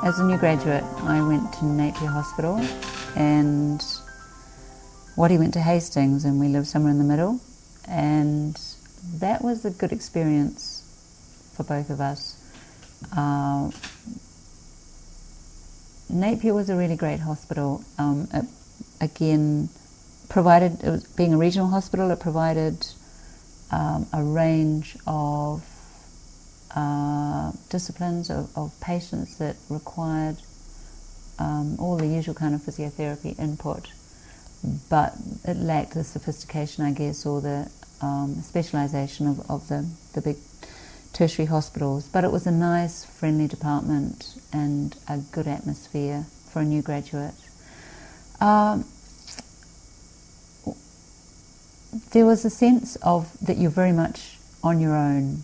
As a new graduate, I went to Napier Hospital, and Waddy went to Hastings, and we lived somewhere in the middle, and that was a good experience for both of us. Napier was a really great hospital. It, again, provided, it was, being a regional hospital, it provided a range of disciplines of patients that required all the usual kind of physiotherapy input, but it lacked the sophistication, I guess, or the specialisation of the big tertiary hospitals. But it was a nice, friendly department and a good atmosphere for a new graduate. There was a sense of that you're very much on your own.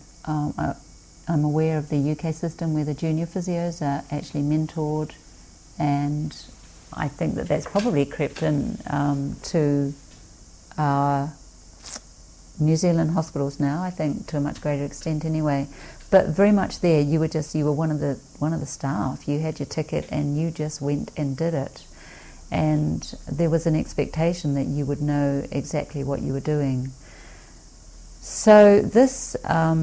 I'm aware of the UK system where the junior physios are actually mentored, and I think that that's probably crept in to our New Zealand hospitals now, I think, to a much greater extent anyway. But very much there, you were one of the staff. You had your ticket and you just went and did it. And there was an expectation that you would know exactly what you were doing. So this, I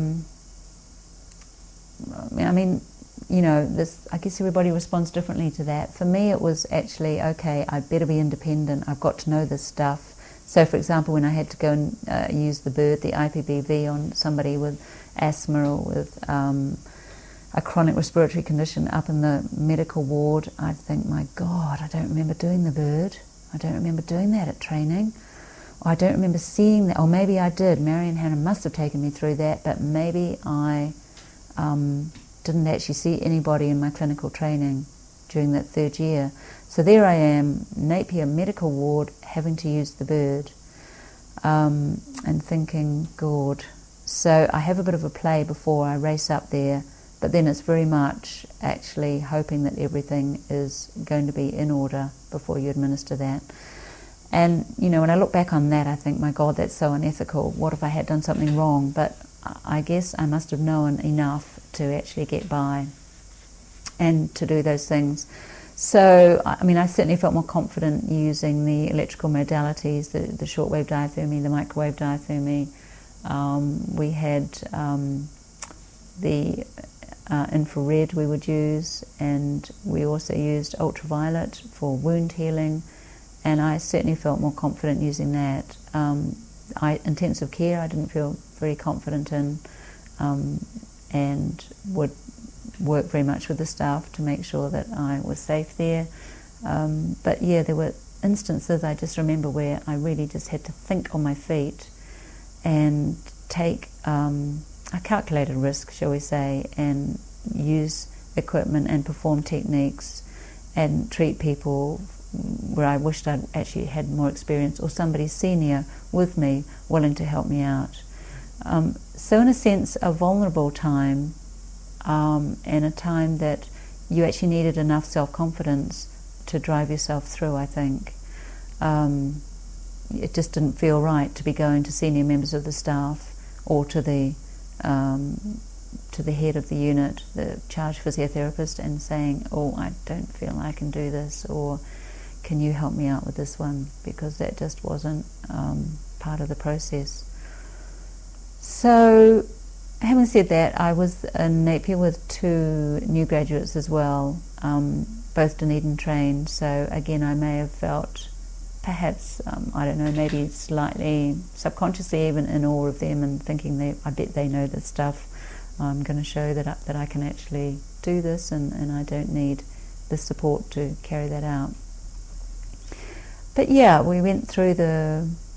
mean, you know, this, I guess everybody responds differently to that. For me, it was actually, okay, I better be independent. I've got to know this stuff. So, for example, when I had to go and use the bird, the IPBV, on somebody with asthma or with a chronic respiratory condition up in the medical ward, I'd think, my God, I don't remember doing the bird. I don't remember doing that at training. I don't remember seeing that. Or maybe I did. Mary and Hannah must have taken me through that, but maybe I didn't actually see anybody in my clinical training during that third year. So there I am, Napier Medical Ward, having to use the bird, and thinking, God. So I have a bit of a play before I race up there, but then it's very much actually hoping that everything is going to be in order before you administer that. And, you know, when I look back on that, I think, my God, that's so unethical. What if I had done something wrong? But I guess I must have known enough to actually get by and to do those things. So, I mean, I certainly felt more confident using the electrical modalities, the shortwave diathermy, the microwave diathermy. We had the infra-red we would use, and we also used ultraviolet for wound healing, and I certainly felt more confident using that. Intensive care I didn't feel very confident in, and would work very much with the staff to make sure that I was safe there. But yeah, there were instances I just remember where I really just had to think on my feet and take a calculated risk, shall we say, and use equipment and perform techniques and treat people where I wished I'd actually had more experience, or somebody senior with me willing to help me out. So in a sense, a vulnerable time, and a time that you actually needed enough self-confidence to drive yourself through, I think. It just didn't feel right to be going to senior members of the staff or to the head of the unit, the charge physiotherapist, and saying, oh, I don't feel I can do this, or can you help me out with this one, because that just wasn't part of the process. So, having said that, I was in Napier with 2 new graduates as well, both Dunedin trained, so again I may have felt perhaps, I don't know, maybe slightly subconsciously even in awe of them, and thinking, I bet they know this stuff. I'm going to show that I can actually do this, and I don't need the support to carry that out. But yeah, we went through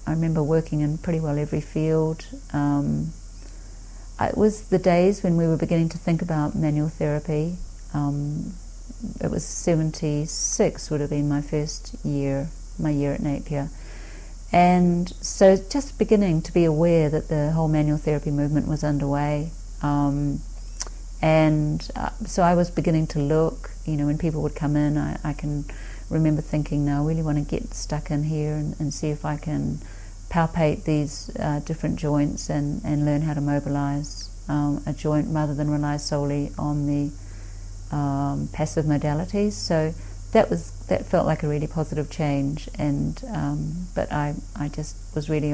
I remember working in pretty well every field. It was the days when we were beginning to think about manual therapy. It was 76 would have been my first year, my year at Napier. And so just beginning to be aware that the whole manual therapy movement was underway. So I was beginning to look, you know, when people would come in, I can remember thinking, no, I really want to get stuck in here and see if I can palpate these different joints and learn how to mobilize a joint rather than rely solely on the passive modalities. So that felt like a really positive change. And but I just was really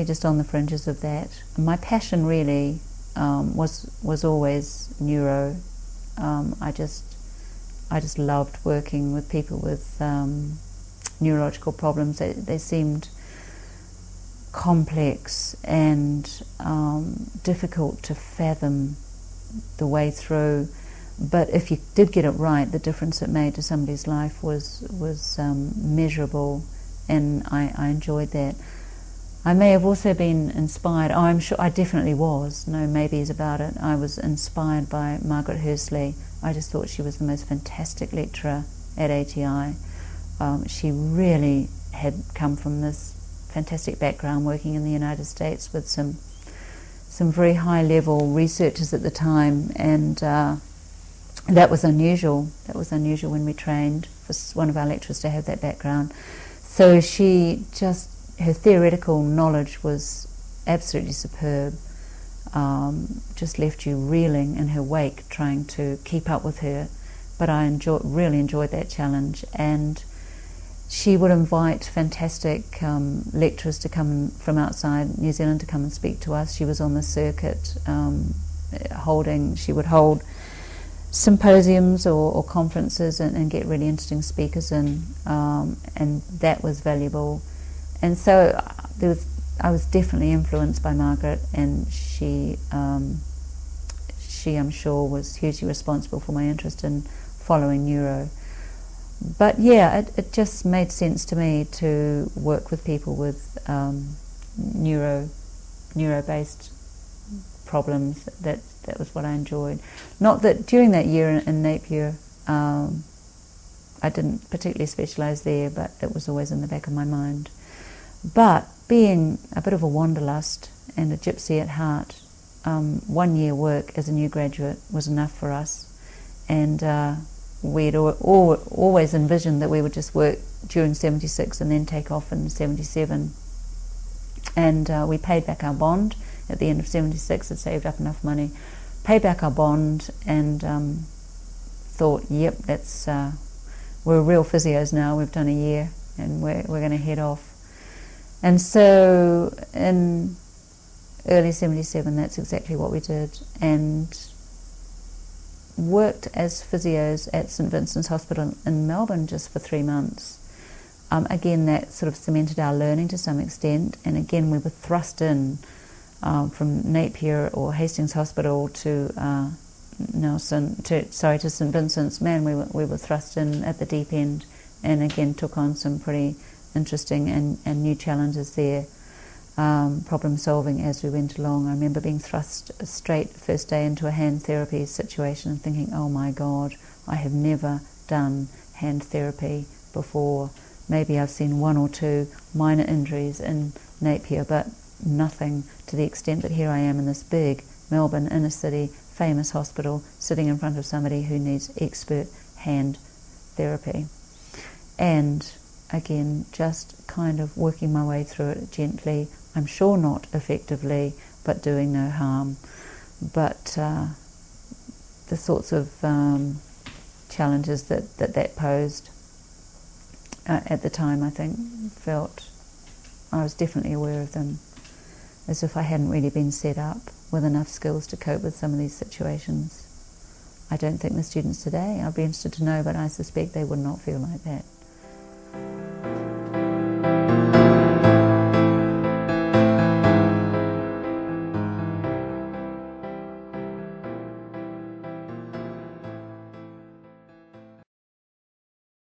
just on the fringes of that. My passion really was always neuro. I just loved working with people with neurological problems. They seemed complex and difficult to fathom the way through. But if you did get it right, the difference it made to somebody's life was measurable, and I enjoyed that. I may have also been inspired, I'm sure I definitely was, no maybes about it, I was inspired by Margaret Hursley. I just thought she was the most fantastic lecturer at ATI. She really had come from this fantastic background working in the United States with some very high-level researchers at the time, and that was unusual. That was unusual when we trained for one of our lecturers to have that background. So her theoretical knowledge was absolutely superb. Just left you reeling in her wake trying to keep up with her. But I really enjoyed that challenge. And she would invite fantastic lecturers to come from outside New Zealand to come and speak to us. She was on the circuit she would hold symposiums or conferences and get really interesting speakers in, and that was valuable. And so I was definitely influenced by Margaret, and she I'm sure was hugely responsible for my interest in following neuro. But yeah, it just made sense to me to work with people with neuro-based problems. That was what I enjoyed. Not that during that year in Napier, I didn't particularly specialise there, but it was always in the back of my mind. But being a bit of a wanderlust and a gypsy at heart, 1 year work as a new graduate was enough for us, and we'd always envisioned that we would just work during 76 and then take off in 77. And we paid back our bond at the end of 76, had saved up enough money, paid back our bond, and thought, yep, we're real physios now, we've done a year, and we're going to head off. And so in early 77, that's exactly what we did, and worked as physios at St Vincent's Hospital in Melbourne just for 3 months. Again, that sort of cemented our learning to some extent, and again we were thrust in from Napier or Hastings Hospital to to St Vincent's. Man, we were thrust in at the deep end, and again took on some pretty interesting and new challenges there, problem solving as we went along. I remember being thrust straight first day into a hand therapy situation and thinking, oh my God, I have never done hand therapy before. Maybe I've seen 1 or 2 minor injuries in Napier, but nothing to the extent that here I am in this big Melbourne inner city famous hospital sitting in front of somebody who needs expert hand therapy. And again, just kind of working my way through it gently, I'm sure not effectively, but doing no harm. But the sorts of challenges that posed at the time, I think, felt I was definitely aware of them, as if I hadn't really been set up with enough skills to cope with some of these situations. I don't think the students today, I'd be interested to know, but I suspect they would not feel like that.